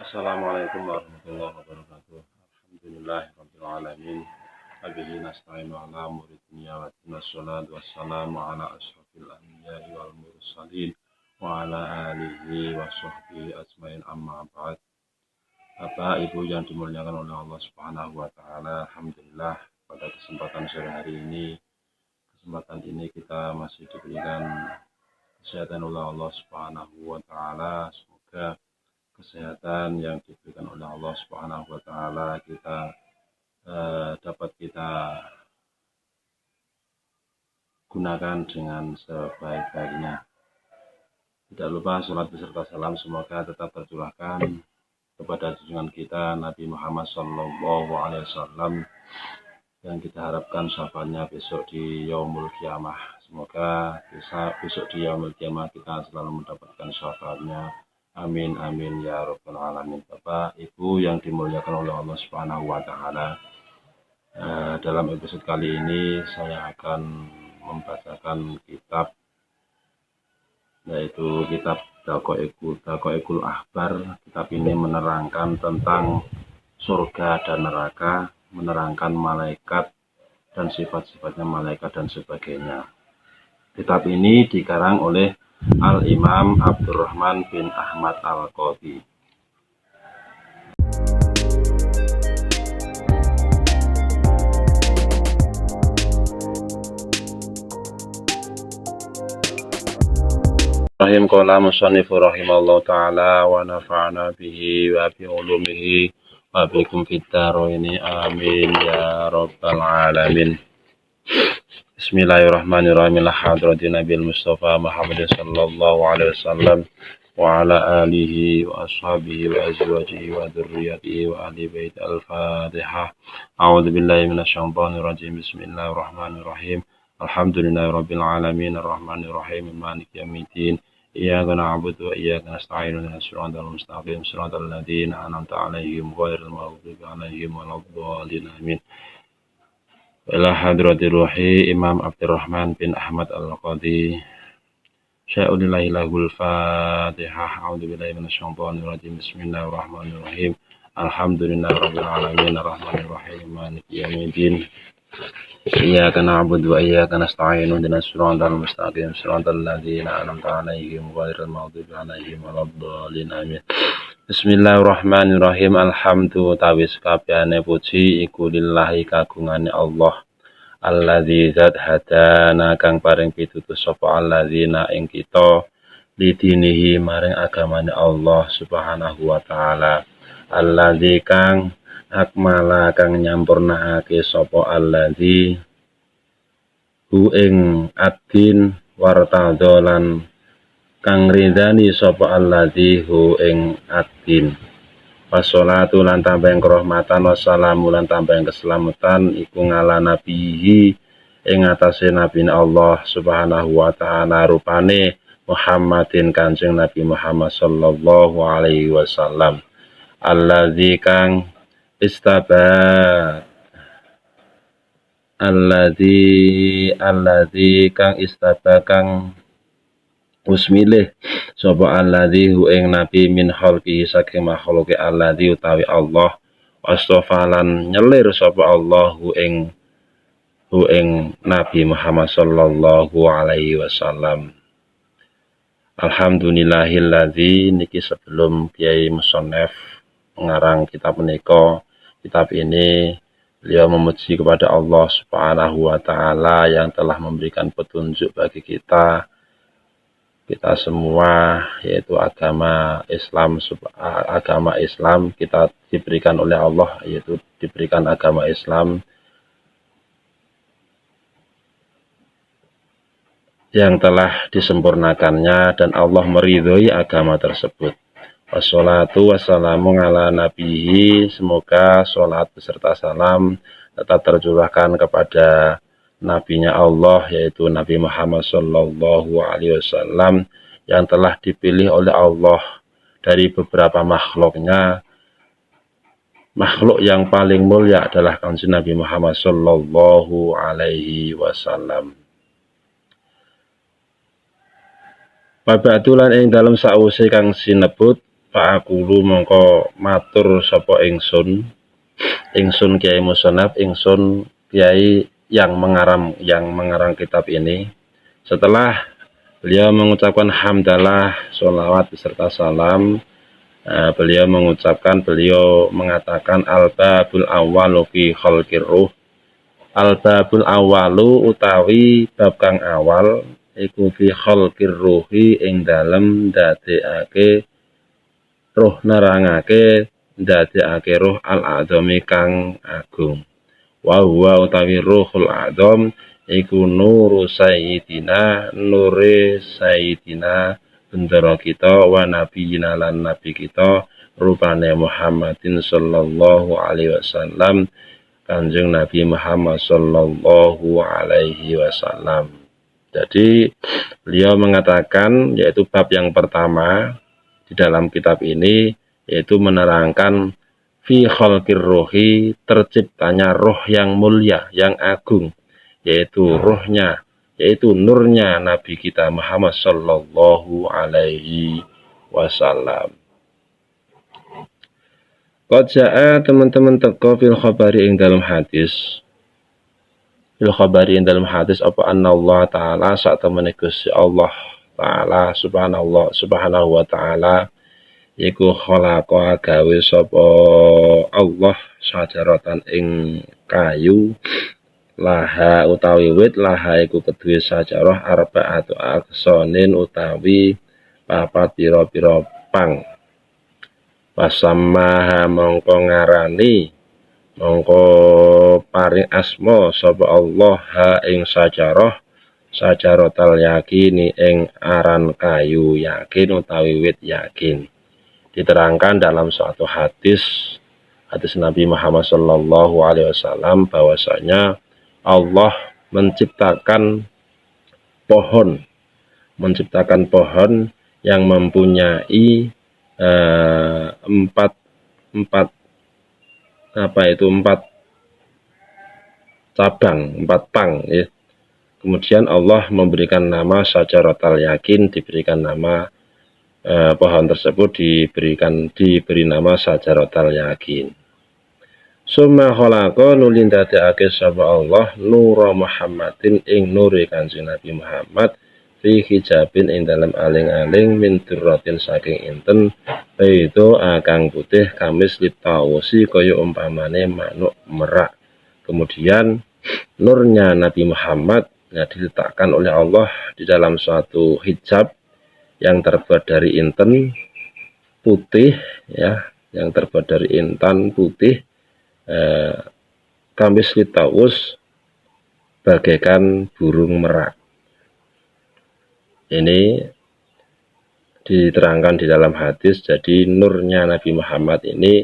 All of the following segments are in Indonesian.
Assalamualaikum warahmatullahi wabarakatuh. Alhamdulillahirabbil alamin. Wabihi nasta'inu ala umuri dunya wa din. Wassalatu wassalamu ala asyrofil anbiya'i wal mursalin wa ala alihi wa sahbihi ajmain, amma ba'd. Bapak Ibu yang dimuliakan oleh Allah Subhanahu wa taala, alhamdulillah pada kesempatan sore hari ini, kita masih diberikan kesehatan oleh Allah Subhanahu wa taala. Semoga kesehatan yang diberikan oleh Allah Subhanahu wa taala dapat kita gunakan dengan sebaik-baiknya. Tidak lupa salat beserta salam semoga tetap tercurahkan kepada junjungan kita Nabi Muhammad SAW, yang kita harapkan syafaatnya besok di Yaumul Qiyamah. Semoga besok di Yaumul Qiyamah kita selalu mendapatkan syafaatnya. Amin amin ya rabbal alamin. Bapak Ibu yang dimuliakan oleh Allah Subhanahu wa taala, dalam episode kali ini saya akan membacakan kitab, yaitu kitab Daqaiqul Akhbar. Kitab ini menerangkan tentang surga dan neraka, menerangkan malaikat dan sifat-sifatnya malaikat dan sebagainya. Kitab ini dikarang oleh Al-Imam Abdurrahman bin Ahmad Al-Qadhi. Rahim qala musannifu rahimallahu ta'ala wa nafa'ana bihi wa bi ulumihi wa bikum fid dharaini amin ya rabbal alamin. Bismillahirrahmanirrahim. Hadratin Nabil Mustafa Muhammad sallallahu alaihi wasallam wa ala alihi wa ashabihi wa azwajihi wa dzurriyyatihi wa ahli bait. Al-Fatihah. A'udzu billahi minasyaitonir rajim. Bismillahirrahmanirrahim. Alhamdulillahirabbil alamin arrahmanir rahim maliki yaumiddin. Iyyaka na'budu wa iyyaka nasta'in ihdinas siratal mustaqim siratal ladzina an'amta 'alaihim ghairil maghdubi 'alaihim waladdallin amin. Ila hadratir ruhi Imam Abdurrahman bin Ahmad Al-Qadhi. Syai'ulillahi lahul Fatihah. A'udzu billahi minasyaitonir rajim. Bismillahirrahmanirrahim. Alhamdulillahirabbil alamin arrahmanir rahim maliki yaumiddin. Iyyaka na'budu wa iyyaka nasta'in ihdinas siratal mustaqim siratal ladzina an'amta 'alaihim ghairil maghdubi 'alaihim waladdallin amin. Bismillahirrahmanirrahim. Alhamdu tawis kabehane puji iku lillahi kagungane Allah. Alladzi zat hadana kang paring pitutus sapa alladzina ing kita lidinihi maring agamane Allah Subhanahu wa taala. Alladzi kang akmala kang nyampurnakake sapa alladzi hu ing adin wartadzalan kang ridani sapa alladzi hu ing adin. Wassalatu lan tambahing rahmatan wassalamu lan tambahing keselamatan iku ngala nabihi ing atase nabine Allah Subhanahu wa taala rupane Muhammadin Kanjeng Nabi Muhammad sallallahu alaihi wasallam. Alladzi kang istaba kang usmilih sapa alladzi hu ing nabi min khalqihi saking makhluke alladzi utawi Allah. Wastofalan nyelir sapa Allah hu ing Nabi Muhammad sallallahu alaihi wasallam. Alhamdulillahilladzi, niki sebelum Kiai Musonef mengarang kitab menika, kitab ini beliau memuji kepada Allah Subhanahu wa taala yang telah memberikan petunjuk bagi kita semua, yaitu agama Islam kita diberikan oleh Allah, yaitu diberikan agama Islam yang telah disempurnakannya dan Allah meridhoi agama tersebut. Wassalatu wassalamu ala nabihi, semoga salat beserta salam tetap tercurahkan kepada nabinya Allah, yaitu Nabi Muhammad sallallahu alaihi wasallam yang telah dipilih oleh Allah dari beberapa makhluknya. Makhluk yang paling mulia adalah Kanjeng Nabi Muhammad sallallahu alaihi wasallam. Babatulan ing dalam sause kang sinebut Fa'akulu mongko matur sapa ingsun Kiai Musonaf, ingsun Kiai yang mengarang kitab ini. Setelah beliau mengucapkan hamdalah, sholawat beserta salam, beliau mengatakan al-babul awwalu fi khalqir ruh. Al-babul awwalu utawi bab kang awal iku fi khalqir ruhi ing dalem dadekake roh, nerangake ndadekake roh al-adzami kang agung. Wa huwa utawi ruhul adzam iku nure sayyidina bendera kita wa nabiyina lan nabi kita rupane Muhammadin sallallahu alaihi wasallam, Kanjeng Nabi Muhammad sallallahu alaihi wasallam. Jadi beliau mengatakan, yaitu bab yang pertama di dalam kitab ini, yaitu menerangkan fi khalqir ruhi, terciptanya roh yang mulia, yang agung, yaitu rohnya, yaitu nurnya Nabi kita Muhammad sallallahu alaihi wasallam. Qad ja'a teman-teman teko fil khabari ing dalam hadis. Fil khabari ing dalam hadis apa anna Allah taala sak temene Gusti Allah taala subhanahu wa taala iku khalaqa gawe sapa Allah sajaratan ing kayu, laha utawi wit, laha iku kedue sajarah arba'atu aksonin utawi papat pira-pira pang. Wasamaha mongko ngarani, mongko paring asma sapa Allah ha ing sajarah, sajaratal yakini ing aran kayu yakin utawi wit yakin. Diterangkan dalam suatu hadis Nabi Muhammad sallallahu alaihi wasallam bahwasanya Allah menciptakan pohon yang mempunyai empat cabang, empat pang ya. Kemudian Allah memberikan nama sajaratal yakin, diberikan nama pohon tersebut diberi nama sajaratal yakin. Summa khalaqa nulin dadekake sapa Allah nura Muhammadin ing nuri Kanjeng Nabi Muhammad fi hijabin ing dalam aling-aling min durratin saking inten baido akang putih kamis litawusi kaya umpamane manuk merak. Kemudian nurnya Nabi Muhammad diletakkan oleh Allah di dalam suatu hijab yang terbuat dari intan putih ya, yang terbuat dari intan putih, kamis litawus bagaikan burung merak. Ini diterangkan di dalam hadis. Jadi nurnya Nabi Muhammad ini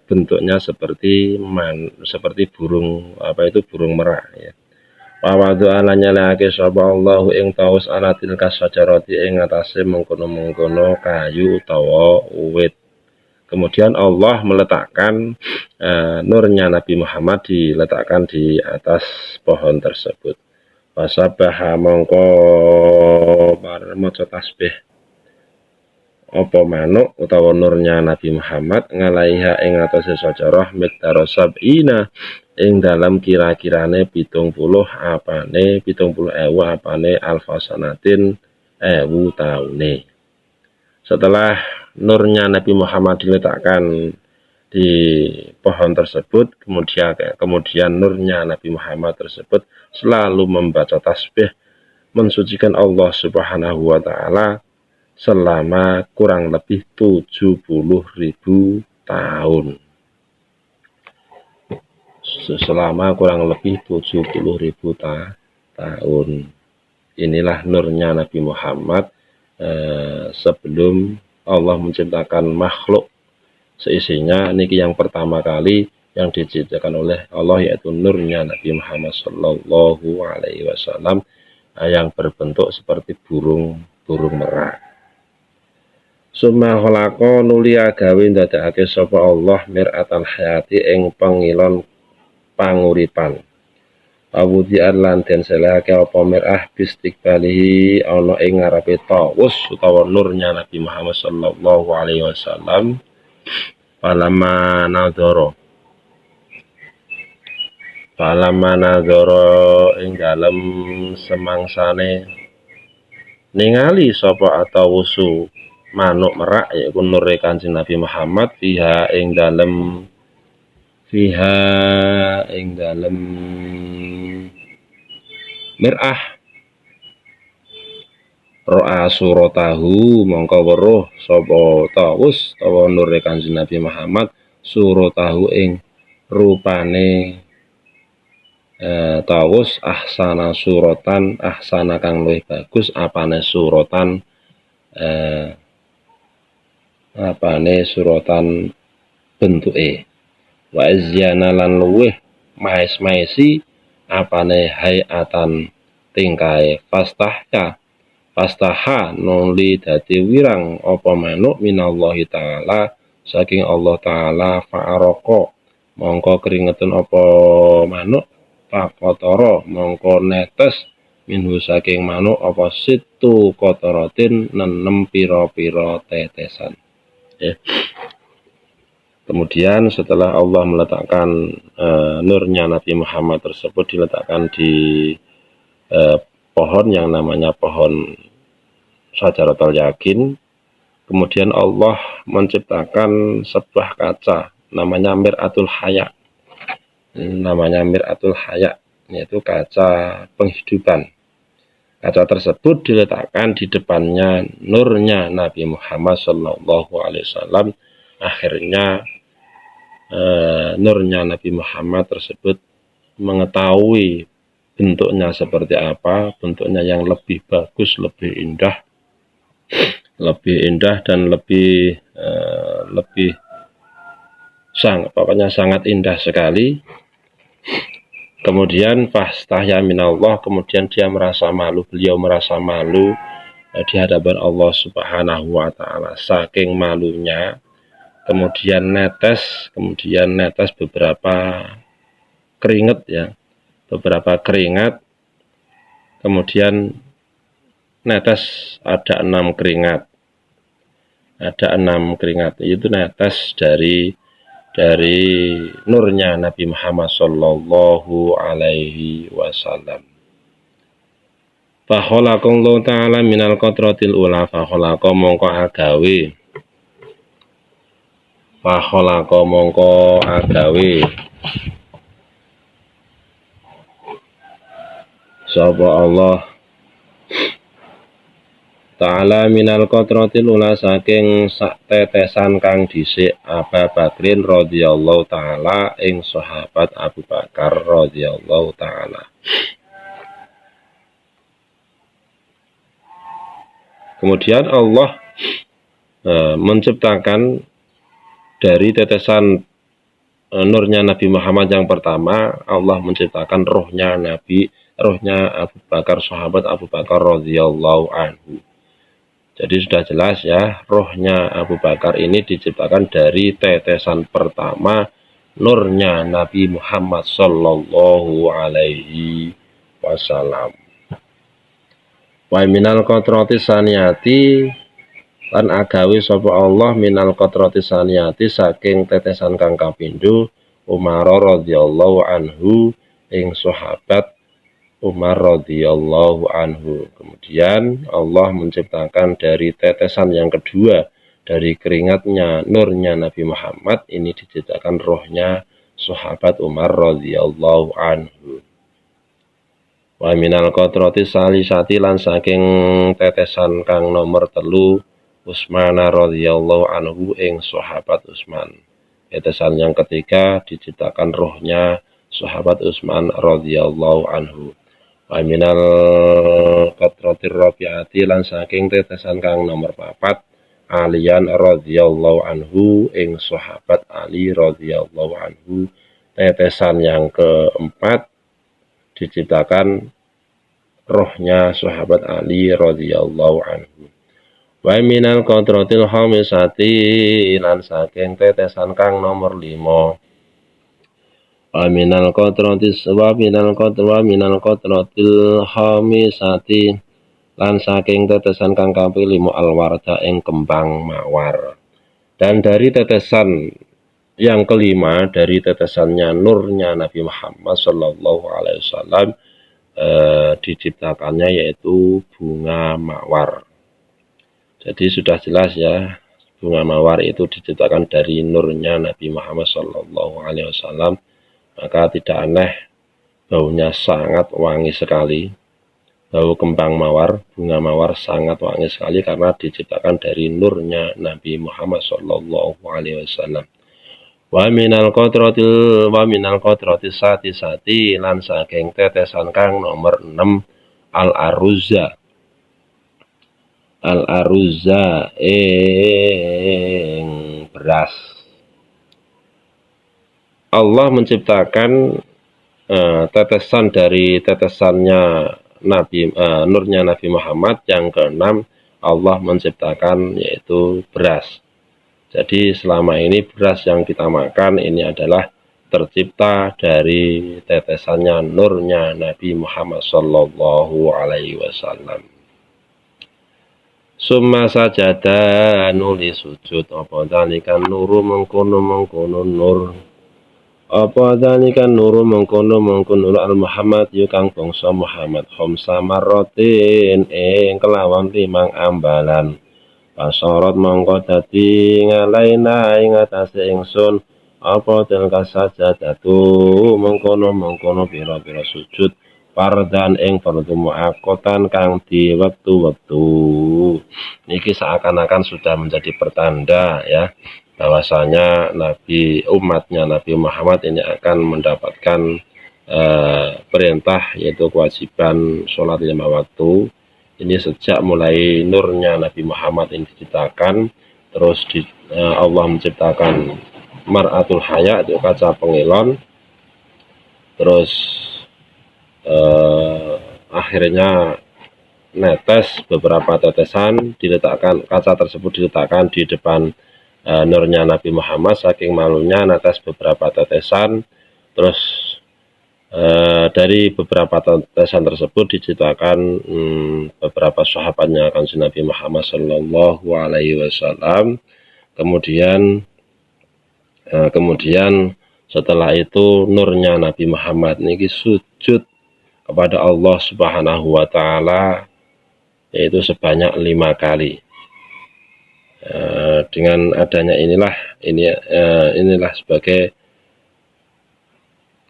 bentuknya seperti burung burung merak ya. Pawadu alanya lagi sapa Allah ing taus alatil kasajarati ing atase mengkono-mengkono kayu utawa wit. Kemudian Allah meletakkan nurnya Nabi Muhammad diletakkan di atas pohon tersebut. Fasabaha mongko maca tasbih apa manuk utawa nurnya Nabi Muhammad ngalaiha ing atase sajarah miqdaro sab'ina ing dalam kira-kirane 70 apane alfasanatin ewu taune. Setelah nurnya Nabi Muhammad diletakkan di pohon tersebut, kemudian nurnya Nabi Muhammad tersebut selalu membaca tasbih mensucikan Allah Subhanahu wa taala selama kurang lebih 70.000 tahun. Selama kurang lebih 70.000 tahun. Inilah nurnya Nabi Muhammad sebelum Allah menciptakan makhluk seisinya. Niki yang pertama kali yang diciptakan oleh Allah, yaitu nurnya Nabi Muhammad sallallahu alaihi wasallam yang berbentuk seperti burung merak. Summa khalaqa nulia gawe ndadekake sapa Allah mir'atal hayati ing pengilon panguripan. Awudian lan den selehake apa mir'ah bistiqbalihi ana ing ngarepe tawus utawa nurnya Nabi Muhammad sallallahu alaihi wasallam palama nadhara ing dalem semangsane ningali sapa atawusu manuk merak yaiku nure Kanjeng Nabi Muhammad fiha ing dalem mir'ah ro'a suratahu mongko weruh sapa tawus utawa nure Kanjeng Nabi Muhammad suratahu ing rupane tawus ahsana suratan ahsana kang luwih bagus apane suratan bentuke wa azyana lan luwih maes-maesi apane hayatan tingkae fastaha nuli dadi wirang apa manuk minallahi taala saking Allah taala fa'aroko mongko keringetun apa manuk pakotoro mongko netes minhu saking manuk apa situ kotorotin nenem pira-pira tetesan. Kemudian setelah Allah meletakkan nurnya Nabi Muhammad tersebut diletakkan di pohon yang namanya pohon Syajaratul Yakin, kemudian Allah menciptakan sebuah kaca namanya Mir'atul Haya, yaitu kaca penghidupan. Kaca tersebut diletakkan di depannya nurnya Nabi Muhammad Sallallahu Alaihi Wasallam. Akhirnya nurnya Nabi Muhammad tersebut mengetahui bentuknya seperti apa, bentuknya yang lebih bagus, lebih indah dan lebih sangat indah sekali. Kemudian fastahya minallah, kemudian beliau merasa malu di hadapan Allah Subhanahu wa taala. Saking malunya kemudian netes beberapa keringat, kemudian netes ada 6 keringat, itu netes dari nurnya Nabi Muhammad sallallahu alaihi wasallam. Fa khalaqallahu ta'ala minal qatratil ula fa khalaqa mongko agawe sapa Allah ta'ala minal qatratil ula saking sak tetesan kang dhisik Abu Bakrin radhiyallahu ta'ala ing sahabat Abu Bakar radhiyallahu ta'ala. Kemudian Allah menciptakan dari tetesan nurnya Nabi Muhammad yang pertama, Allah menciptakan rohnya Abu Bakar, sahabat Abu Bakar radhiyallahu anhu. Jadi sudah jelas ya, rohnya Abu Bakar ini diciptakan dari tetesan pertama nurnya Nabi Muhammad sallallahu alaihi wasallam. Wa minal qatrati saniyati lan agawe sapa Allah minal qatrati saniyati saking tetesan kang kapindho Umar radhiyallahu anhu ing sahabat Umar radhiyallahu anhu. Kemudian Allah menciptakan dari tetesan yang kedua dari keringatnya nurnya Nabi Muhammad ini diciptakan rohnya sahabat Umar radhiyallahu anhu. Wa minal qatrati salisati lan saking tetesan kang nomor 3 Utsman radhiyallahu anhu ing sahabat Utsman. Tetesan yang ketiga diciptakan rohnya sahabat Utsman radhiyallahu anhu. Wa minal qatratir rabi'ati lan saking tetesan kang nomor 4 Aliyan radhiyallahu anhu ing sahabat Ali radhiyallahu anhu. Tetesan yang keempat diciptakan rohnya sahabat Ali radhiyallahu anhu. Wa minal qatratil khamisati lan saking tetesan kang nomor 5 wa minal qatratil khamisati lan saking tetesan kang kaping 5 alwarda ing kembang mawar. Dan dari tetesan yang kelima, dari tetesannya nurnya Nabi Muhammad Shallallahu Alaihi Wasallam diciptakannya yaitu bunga mawar. Jadi sudah jelas ya, bunga mawar itu diciptakan dari nurnya Nabi Muhammad Shallallahu Alaihi Wasallam. Maka tidak aneh baunya sangat wangi sekali. Bau kembang mawar, bunga mawar sangat wangi sekali karena diciptakan dari nurnya Nabi Muhammad Shallallahu Alaihi Wasallam. Wa minal qatratil sati lan saking tetesan kang nomor 6 al-aruzza ing beras. Allah menciptakan tetesan dari tetesannya nurnya Nabi Muhammad. Yang keenam, Allah menciptakan yaitu beras. Jadi selama ini beras yang kita makan ini adalah tercipta dari tetesannya nurnya Nabi Muhammad Shallallahu Alaihi Wasallam. Summa sajada nuli sujud apa dalikan nuru mengkono nur. Apa dalikan nuru mengkono nur al Muhammad yukang bangsa Muhammad khamsa marratin ing kelawan 5 ambalan. Pasorot mongko dadi ngalaina ing atase ingsun apa tilka sajadatu mengkono pira-pira sujud fardan ing fardhu muaqqatan kang di wektu-wektu. Niki seakan-akan sudah menjadi pertanda ya bahwasanya umatnya Nabi Muhammad ini akan mendapatkan perintah yaitu kewajiban sholat 5 waktu. Ini sejak mulai nurnya Nabi Muhammad ini diciptakan, terus Allah menciptakan mar'atul haya, itu kaca pengilon, terus akhirnya netes beberapa tetesan, kaca tersebut diletakkan di depan nurnya Nabi Muhammad, saking malunya netes beberapa tetesan, terus dari beberapa tetesan tersebut diciptakan beberapa sahabatnya kanjeng Nabi Muhammad Shallallahu Alaihi Wasallam. Kemudian setelah itu nurnya Nabi Muhammad niki sujud kepada Allah Subhanahu Wa Taala yaitu sebanyak 5 kali. Dengan adanya inilah sebagai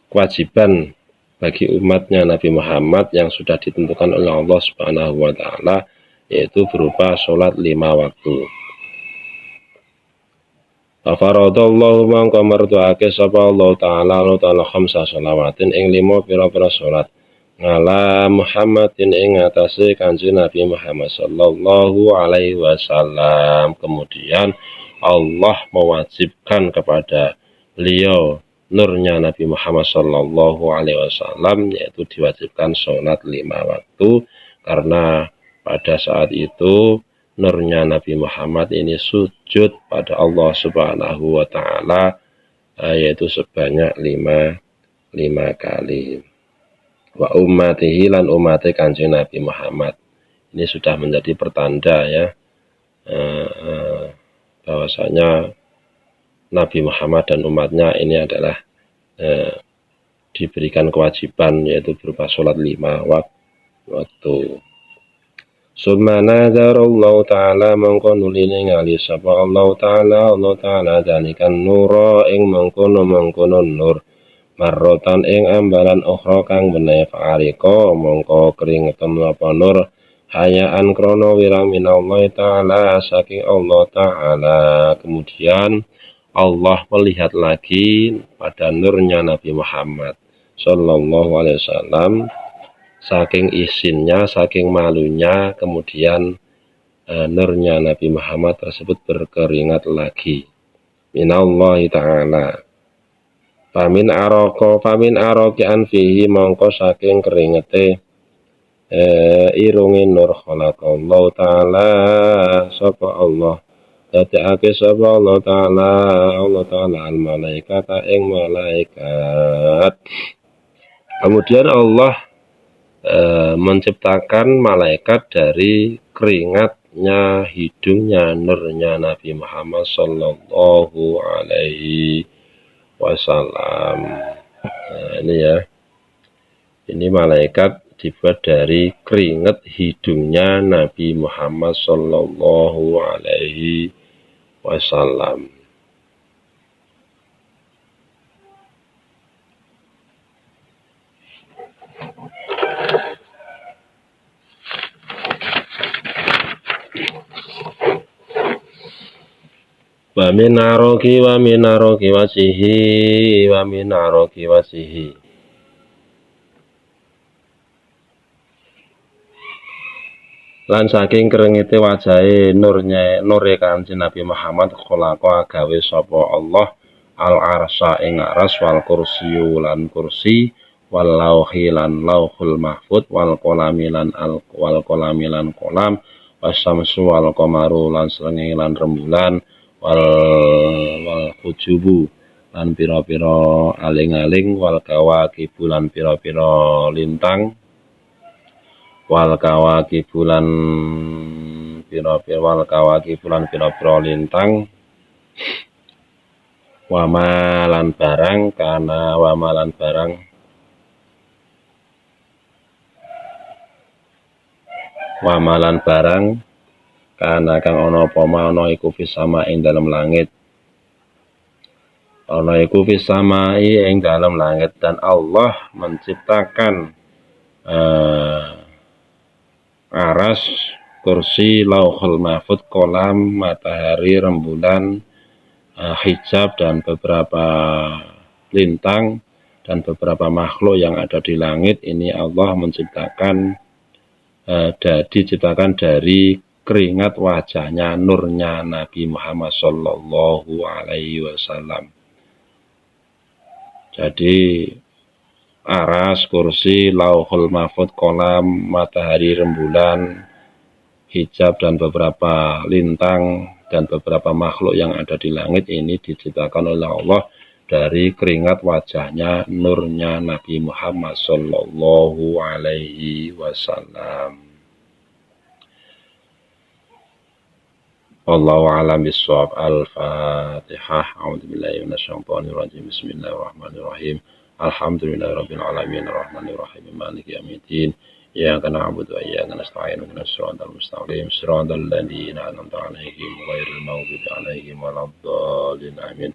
kewajiban bagi umatnya Nabi Muhammad yang sudah ditentukan oleh Allah Subhanahu Wa Taala yaitu berupa sholat 5 waktu. Faradallahu mangka mertuake sapa Allah Taala khamsa shalawatin ing 5 pira-pira sholat ngala Muhammadin ing atase kanjeng Nabi Muhammad Sallallahu Alaihi Wasallam. Kemudian Allah mewajibkan kepada beliau nurnya Nabi Muhammad Shallallahu Alaihi Wasallam yaitu diwajibkan sholat 5 waktu karena pada saat itu nurnya Nabi Muhammad ini sujud pada Allah Subhanahu Wa Taala yaitu sebanyak 5 kali. Wa ummatihi lan ummati kanjeng Nabi Muhammad. Ini sudah menjadi pertanda ya bahwasanya Nabi Muhammad dan umatnya ini adalah diberikan kewajiban yaitu berupa sholat 5 waktu. Summa nazarallahu ta'ala mongko nuli ningali sapa Allah Ta'ala dalikan nura ing mengkono nur marrotan ing ambalan ukhra kang bener fa'ariko mongko keringetan apa nur hayaan krono wirang minallahi ta'ala saking Allah Ta'ala. Kemudian Allah melihat lagi pada nurnya Nabi Muhammad Sallallahu Alaihi Wasallam, saking izinnya, saking malunya, kemudian nurnya Nabi Muhammad tersebut berkeringat lagi. Minallahi Ta'ala. Famin aroki anfihi mongko saking keringete irungi nur khalaqallahu Ta'ala sapa Allah dadekake sapa Allah Taala al malaikata ing malaikat. Kemudian Allah menciptakan malaikat dari keringatnya, hidungnya, nurnya Nabi Muhammad Sallallahu Alaihi Wasallam. Nah, ini ya, ini malaikat dibuat dari keringat hidungnya Nabi Muhammad Sallallahu Alaihi Wasallam. Wa minaroki wasihi lan saking krengite wajahe nure Kanjeng Nabi Muhammad khalaqa gawe sapa Allah al arsya ing aras wal kursiyu lan kursi wal lauhi lan lauhul mahfud wal qalami lan kolam wasyamsu wal qamaru lan srengenge lan rembulan wal kujubu lan pira-pira aling-aling wal kawakibu lan pira-pira lintang wal kawakibu lan pira-pira lintang wamalan barang kana wamalan barang kana kang ana apa ana iku fisama ing dalam langit ing dalam langit dan Allah menciptakan aras, kursi, lauhul mahfud, kolam, matahari, rembulan, hijab dan beberapa lintang dan beberapa makhluk yang ada di langit. Ini Allah menciptakan diciptakan dari keringat wajahnya, nurnya Nabi Muhammad Sallallahu Alaihi Wasallam. Jadi aras, kursi, lauhul mahfud, kolam, matahari, rembulan, hijab dan beberapa lintang dan beberapa makhluk yang ada di langit ini diciptakan oleh Allah dari keringat wajahnya, nurnya Nabi Muhammad Sallallahu Alaihi Wasallam. Wallahu a'lam bishawab. Al-Fatihah. A'udzubillahi minasyaitonir rajim. Bismillahirrahmanirrahim. Alhamdulillahirabbil alamin arrahmanir rahim maliki yaumiddin. Iyyaka na'budu wa iyyaka nasta'in ihdinas siratal mustaqim siratal ladzina an'amta 'alaihim ghairil maghdubi 'alaihim waladdallin. Amin.